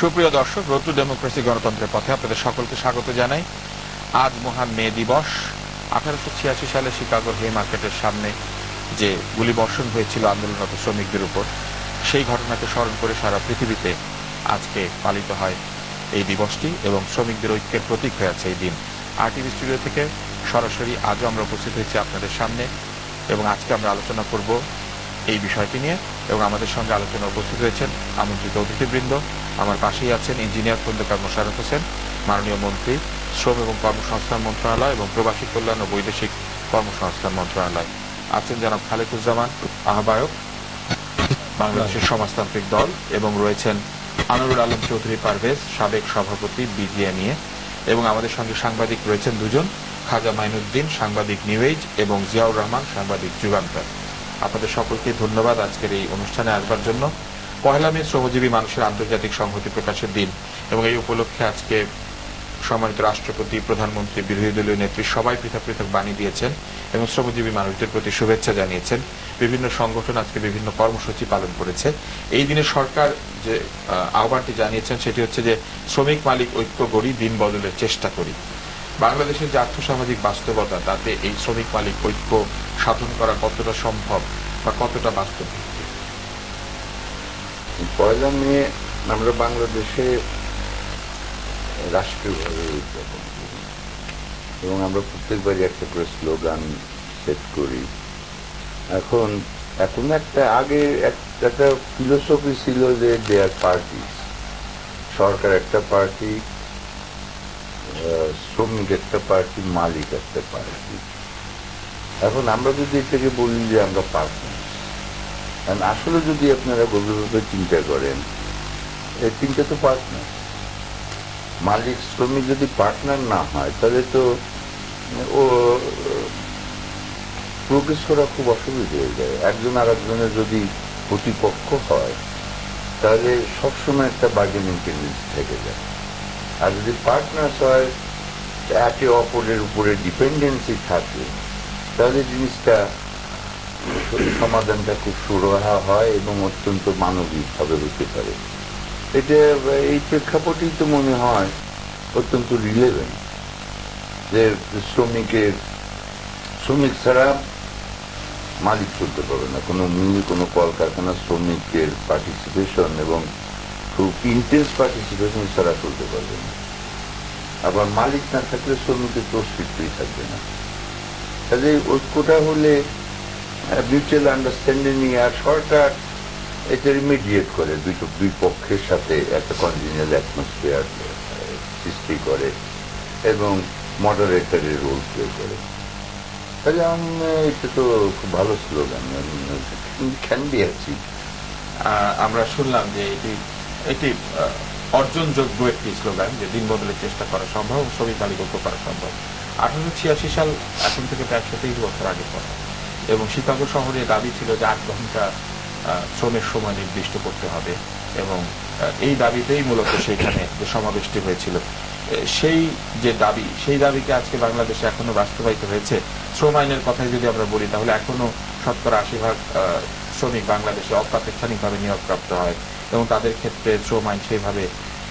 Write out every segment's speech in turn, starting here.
সুপ্রিয় দর্শক, road two democracy গণতন্ত্রের পথে আপনাদের সকলকে স্বাগত জানাই। আজ মহান মে দিবস। 1886 সালে শিকাগোর হে মার্কেটের সামনে যে গুলিবর্ষণ হয়েছিল আন্দোলনরত শ্রমিকদের উপর, সেই ঘটনাকে স্মরণ করে সারা পৃথিবীতে আজকে পালিত হয় এই দিবসটি এবং শ্রমিকদের ঐক্যের প্রতীক হয়ে আছে এই দিন। আরটিভি স্টুডিও থেকে সরাসরি আজও আমরা উপস্থিত হয়েছি আপনাদের সামনে এবং আজকে আমরা আলোচনা করব এই বিষয়টি নিয়ে। এবং আমাদের সঙ্গে আলোচনা উপস্থিত হয়েছেন আমন্ত্রিত অতিথিবৃন্দ। আমার পাশেই আছেন ইঞ্জিনিয়ার খন্দকার মোশাররফ হোসেন, মাননীয় মন্ত্রী, শ্রম এবং কর্মসংস্থান মন্ত্রণালয় এবং প্রবাসী কল্যাণ ও বৈদেশিক কর্মসংস্থান মন্ত্রণালয়। আছেন জনাব খালেকুজ্জামান, আহ্বায়ক বাংলাদেশের সমাজতান্ত্রিক দল, এবং রয়েছেন আনোয়ারুল আলম চৌধুরী পারভেজ, সাবেক সভাপতি বিজিএমইএ। এবং আমাদের সঙ্গে সাংবাদিক রয়েছেন দুজন, খাজা মাইনুদ্দিন, সাংবাদিক নিউ এজ, এবং জিয়াউর রহমান, সাংবাদিক যুগান্তর। আপনাদের সকলকে ধন্যবাদ আজকের এই অনুষ্ঠানে আসবার জন্য। পহেলা মে শ্রমজীবী মানুষের আন্তর্জাতিক সংহতি প্রকাশের দিন এবং এই উপলক্ষে আজকে সম্মানিত রাষ্ট্রপতি, প্রধানমন্ত্রী, বিরোধী দলীয় নেত্রী সবাই পৃথক পৃথক বাণী দিয়েছেন এবং শ্রমজীবী মানুষদের প্রতি শুভেচ্ছা জানিয়েছেন। বিভিন্ন সংগঠন আজকে বিভিন্ন কর্মসূচি পালন করেছে। এই দিনে সরকার যে আহ্বানটি জানিয়েছেন সেটি হচ্ছে যে শ্রমিক মালিক ঐক্য গড়ি, দিন বদলের চেষ্টা করি। বাংলাদেশের যে আর্থসামাজিক বাস্তবতা, তাতে এই শ্রমিক মালিক ঐক্য সাধন করা কতটা সম্ভব বা কতটা বাস্তব? পয়লা মে আমরা বাংলাদেশে রাষ্ট্রীয়ভাবে উদযাপন করি এবং আমরা প্রত্যেকবারই একটা করে স্লোগান সেট করি। এখন একটা আগে একটা ফিলোসফি ছিল যে দেয়ার পার্টি, সরকার একটা পার্টি, শ্রমিক একটা পার্টি, মালিক একটা পার্টি। এখন আমরা যদি এটাকে বলি যে আমরা পার্টনার, কারণ আসলে যদি আপনারা গভীরভাবে চিন্তা করেন, এই তিনটা তো পার্টনার। মালিক শ্রমিক যদি পার্টনার না হয় তাহলে তো ও প্রোগ্রেস করা খুব অসুবিধা হয়ে যায়। একজন আর একজনের যদি প্রতিপক্ষ হয় তাহলে সবসময় একটা বার্গেনিং টেন্ডেন্সি থেকে যায়। আর যদি পার্টনার হয়, একে অপরের উপরে ডিপেন্ডেন্সি থাকে, তাহলে জিনিসটা সমাধানটা খুব সুরাহা হয় এবং অত্যন্ত মানবিকভাবে হতে পারে। এটা এই প্রেক্ষাপটেই তো মনে হয় অত্যন্ত রিলেভেন্ট যে শ্রমিক ছাড়া মালিক চলতে পারবে না। কোনো মিল, কোনো কলকারখানা শ্রমিকের পার্টিসিপেশন এবং খুব ইন্টেন্স পার্টিসিপেশন ছাড়া চলতে পারবে না। আবার মালিক না থাকলে শ্রমিকের তো অস্তিত্বই থাকবে না। কাজে ঐক্যটা হলে মিউচুয়াল আন্ডারস্ট্যান্ডিং, আর সরকার এটা রিমিডিয়েট করে দুই পক্ষের সাথে একটা কনজিনিয়াল অ্যাটমসফিয়ার সৃষ্টি করে এবং মডারেটরের রোল প্লে করে। তাহলে এটা তো খুব ভালো স্লোগান, ক্যান বি অ্যাচিভড। আমরা শুনলাম যে এটি অর্জনযোগ্য একটি স্লোগান, যে দিন বদলের চেষ্টা করা সম্ভব, শ্রমিক মালিক ঐক্য করা সম্ভব। 1886 সাল এখন থেকে প্রায় 130 বছর আগের কথা, এবং শিকাগো শহরে দাবি ছিল যে 8 ঘন্টা শ্রমের সময় নির্দিষ্ট করতে হবে এবং এই দাবিতেই মূলত সেখানে যে সমাবেশটি হয়েছিল, সেই দাবিকে আজকে বাংলাদেশে এখনো বাস্তবায়িত হয়েছে। শ্রম আইনের কথাই যদি আমরা বলি, তাহলে এখনো 80% শ্রমিক বাংলাদেশে অপ্রাতিষ্ঠানিকভাবে নিয়োগপ্রাপ্ত হয় এবং তাদের ক্ষেত্রে শ্রম আইন সেইভাবে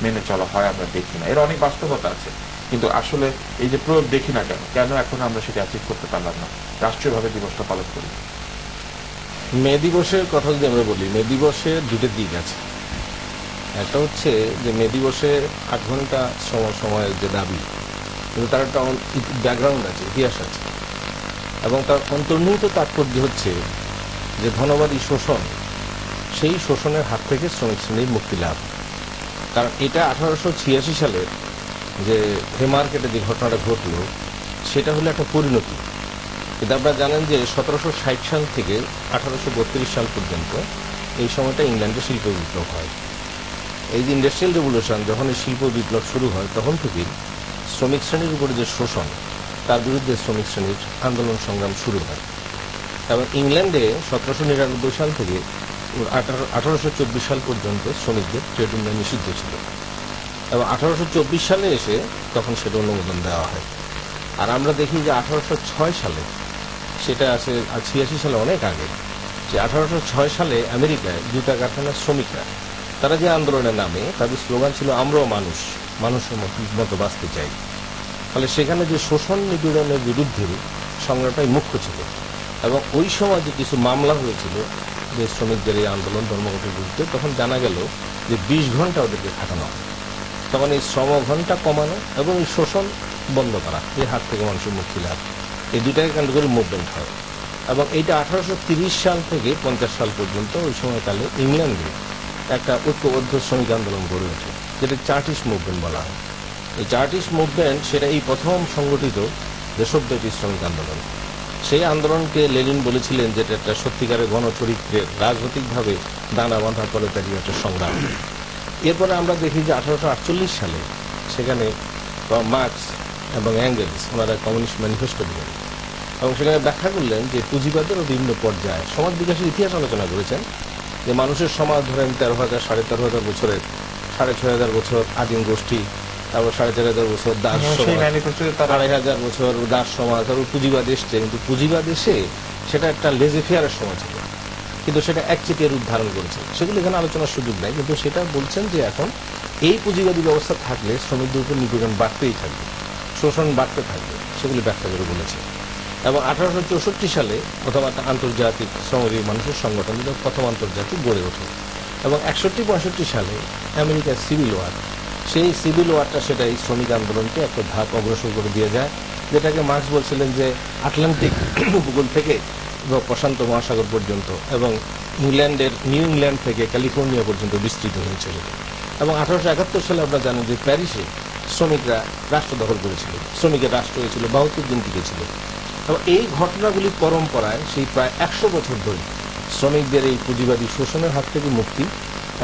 মেনে চলা হয় আমরা দেখি না। এর অনেক বাস্তবতা আছে, কিন্তু আসলে এই যে প্রয়োগ দেখি না কেন এখন আমরা সেটা অ্যাচিভ করতে পারলাম না, রাষ্ট্রীয়ভাবে দিবসটা পালন করি। মে দিবসের কথা যদি আমরা বলি, মে দিবসের দুটো দিক আছে। একটা হচ্ছে যে মে দিবসে 8 ঘন্টা সময়ের যে দাবি, কিন্তু তার একটা ব্যাকগ্রাউন্ড আছে, ইতিহাস আছে, এবং তার অন্তর্নিহিত তাৎপর্য হচ্ছে যে ধনবাদী শোষণ, সেই শোষণের হাত থেকে শ্রমিক শ্রেণীর মুক্তি লাভ। কারণ এটা 1886 সালের যে হে মার্কেটে যে ঘটনাটা ঘটলো, সেটা হলো একটা পরিণতি। কিন্তু আপনারা জানেন যে 1760 সাল থেকে 1832 সাল পর্যন্ত এই সময়টা ইংল্যান্ডে শিল্প বিপ্লব হয়। এই যে ইন্ডাস্ট্রিয়াল রেভলিউশন, যখন এই শিল্প বিপ্লব শুরু হয়, তখন থেকেই শ্রমিক শ্রেণীর উপরে যে শোষণ, তার বিরুদ্ধে শ্রমিক শ্রেণীর আন্দোলন সংগ্রাম শুরু হয়। এবং ইংল্যান্ডে 1799 সাল থেকে 1824 সাল পর্যন্ত শ্রমিকদের ট্রেড ইউনিয়ন নিষিদ্ধ ছিল, এবং 1824 সালে এসে তখন সেটা অনুমোদন দেওয়া হয়। আর আমরা দেখি যে 1806 সালে, সেটা আছে 86 সালে অনেক আগে, যে 1806 সালে আমেরিকায় জুতা কারখানার শ্রমিকরা তারা যে আন্দোলনের নামে তাদের স্লোগান ছিল আমরাও মানুষ, মানুষের মতো বাঁচতে চাই। ফলে সেখানে যে শোষণ নিপীড়নের বিরুদ্ধে সংগ্রামটাই মুখ্য ছিল। এবং ওই সময় যে কিছু মামলা হয়েছিল যে শ্রমিকদের এই আন্দোলন ধর্মঘটের বিরুদ্ধে, তখন জানা গেল যে 20 ঘন্টা ওদেরকে খাটানো হয়। তখন এই শ্রম ঘন্টা কমানো এবং এই শোষণ বন্ধ করা, এই হাত থেকে মানুষের মুক্তি লাভ, এই দুটাকে কেন্দ্র করে মুভমেন্ট হয়। এবং এইটা 1830 সাল থেকে 50 সাল পর্যন্ত ওই সময়কালে ইংল্যান্ডে একটা ঐক্যবদ্ধ শ্রমিক আন্দোলন গড়ে ওঠে, যেটা চার্টিস্ট মুভমেন্ট বলা হয়। এই চার্টিস্ট মুভমেন্ট সেটা এই প্রথম সংগঠিত দেশব্যাপী শ্রমিক আন্দোলন। সেই আন্দোলনকে লেনিন বলেছিলেন যেটা একটা সত্যিকারের গণচরিত্রের রাজনৈতিকভাবে দানা বাঁধা করে তার একটা সংগ্রাম। এরপরে আমরা দেখি যে 1848 সালে সেখানে মার্কস এবং অ্যাঙ্গেলস ওনারা কমিউনিস্ট ম্যানিফেস্টো দিলেন এবং সেখানে ব্যাখ্যা করলেন যে পুঁজিবাদের বিভিন্ন পর্যায়ে সমাজ বিকাশের ইতিহাস আলোচনা করেছেন। যে মানুষের সমাজ ধরেন 13,000 13,500 বছরের 6,500 বছর আদিম গোষ্ঠী, তারপর 4,500 বছর দাস সমাজ, 2,500 বছর দাস সমাজ, তারপর পুঁজিবাদ এসছে। কিন্তু পুঁজিবাদ এসে সেটা একটা লেজেফেয়ারের সময় ছিল, কিন্তু সেটা একচেটিয়া রূপ ধারণ করেছে। সেগুলো এখানে আলোচনার সুযোগ নেই, কিন্তু সেটা বলছেন যে এখন এই পুঁজিবাদী ব্যবস্থা থাকলে শ্রমিকদের উপর নিপীড়ন বাড়তেই থাকবে, শোষণ বাড়তে থাকবে, সেগুলি ব্যাখ্যা করে বলেছে। এবং 1864 সালে প্রথম একটা আন্তর্জাতিক শ্রমজীবী মানুষের সংগঠন, যেটা প্রথম আন্তর্জাতিক গড়ে ওঠে। এবং 61-65 সালে আমেরিকার সিভিল ওয়ার, সেই সিভিল ওয়ারটা সেটা এই শ্রমিক আন্দোলনকে একটা ধাপ অগ্রসর করে দিয়ে যায়, যেটাকে মার্কস বলছিলেন যে আটলান্টিক উপকূল থেকে প্রশান্ত মহাসাগর পর্যন্ত এবং ইংল্যান্ডের নিউ ইংল্যান্ড থেকে ক্যালিফোর্নিয়া পর্যন্ত বিস্তৃত হয়েছিল। এবং 1871 সালে আমরা জানি যে প্যারিসে শ্রমিকরা রাষ্ট্র দখল করেছিল, শ্রমিকের রাষ্ট্র হয়েছিল, 72 দিন টিকেছিল। এবং এই ঘটনাগুলি পরম্পরায় সেই প্রায় 100 বছর ধরে শ্রমিকদের এই পুঁজিবাদী শোষণের হাত থেকে মুক্তি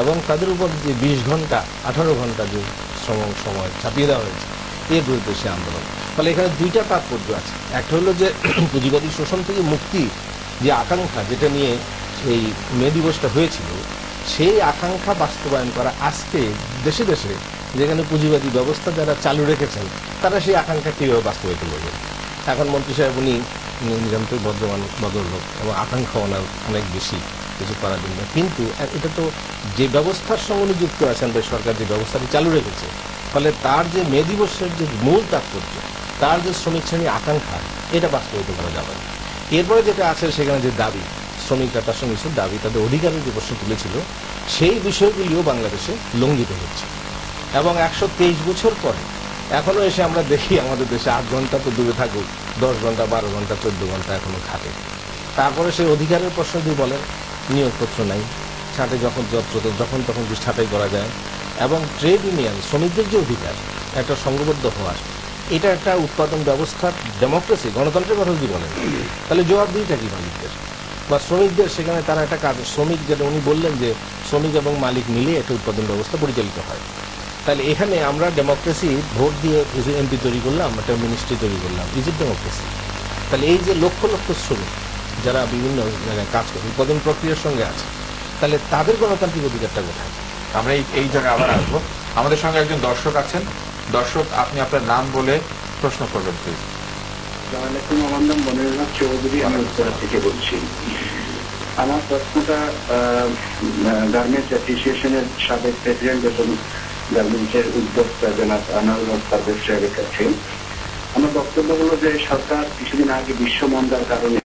এবং তাদের উপর যে 20 ঘন্টা 18 ঘন্টা যে সময় চাপিয়ে দেওয়া হয়েছে, এর বিরুদ্ধে সে আন্দোলন। ফলে এখানে দুইটা তাৎপর্য আছে। একটা হলো যে পুঁজিবাদী শোষণ থেকে মুক্তি যে আকাঙ্ক্ষা, যেটা নিয়ে এই মে দিবসটা হয়েছিল, সেই আকাঙ্ক্ষা বাস্তবায়ন করা আজকে দেশে দেশে যেখানে পুঁজিবাদী ব্যবস্থা যারা চালু রেখেছেন তারা সেই আকাঙ্ক্ষা কীভাবে বাস্তবায়িত করবে। এখন মন্ত্রী সাহেব উনি নিরন্তর ভদ্রলোক এবং আকাঙ্ক্ষা ওনার অনেক বেশি কিছু করার জন্য, কিন্তু এটা তো যে ব্যবস্থার সঙ্গে উনি যুক্ত আছেন বা সরকার যে ব্যবস্থাটি চালু রেখেছে, ফলে তার যে মে দিবসের যে মূল তাৎপর্য, তার যে শ্রমিক শ্রেণীর আকাঙ্ক্ষা, এটা বাস্তবায়িত করা যাবে না। এরপরে যেটা আছে সেখানে যে দাবি, শ্রমিকরা তার সঙ্গে দাবি, তাদের অধিকারের যে প্রশ্ন তুলেছিল, সেই বিষয়গুলিও বাংলাদেশে লঙ্ঘিত হচ্ছে। এবং 123 বছর পরে এখনো এসে আমরা দেখি আমাদের দেশে 8 ঘন্টা তো দূরে থাকুক, 10 ঘন্টা 12 ঘন্টা 14 ঘন্টা এখনো খাটে। তারপরে সেই অধিকারের প্রশ্ন দিয়ে বলেন নিয়োগপত্র নাই, ছাঁটে যখন তখন যে ছাঁটাই করা যায়। এবং ট্রেড ইউনিয়ন, শ্রমিকদের যে অধিকার একটা সংঘবদ্ধ হওয়ার, এটা একটা উৎপাদন ব্যবস্থার ডেমোক্রেসি, গণতন্ত্রের কথা যদি বলেন, তাহলে জবাবদিহিটা কি মালিকদের বা শ্রমিকদের? সেখানে তারা একটা কাজ, শ্রমিক যেটা উনি বললেন যে শ্রমিক এবং মালিক মিলে একটা উৎপাদন ব্যবস্থা পরিচালিত হয়। তাহলে এখানে আমরা ডেমোক্রেসি ভোট দিয়ে এমপি তৈরি করলাম, একটা মিনিস্ট্রি তৈরি করলাম, ইজ ইট ডেমোক্রেসি? তাহলে এই যে লক্ষ লক্ষ শ্রমিক যারা বিভিন্ন কাজ করে উৎপাদন প্রক্রিয়ার সঙ্গে আছে, তাহলে তাদের গণতান্ত্রিক অধিকারটা কোথায়? আমরা এই জায়গায় আবার আসবো। আমাদের সঙ্গে একজন দর্শক আছেন। দর্শক, আপনি আপনার নাম বলে প্রশ্ন করবেন প্লিজ। আমার নাম মনিরুল্লাহ চৌধুরী, আমি উত্তরা থেকে বলছি। আমার প্রশ্নটা গার্মেন্টস অ্যাসোসিয়েশনের সাবেক প্রেসিডেন্ট এবং গার্মেন্টসের উদ্যোক্তা জনাব আনোয়ার পারভেজ সাহেবের কাছে। আমার বক্তব্য হলো যে সরকার কিছুদিন আগে বিশ্ব মন্দার কারণে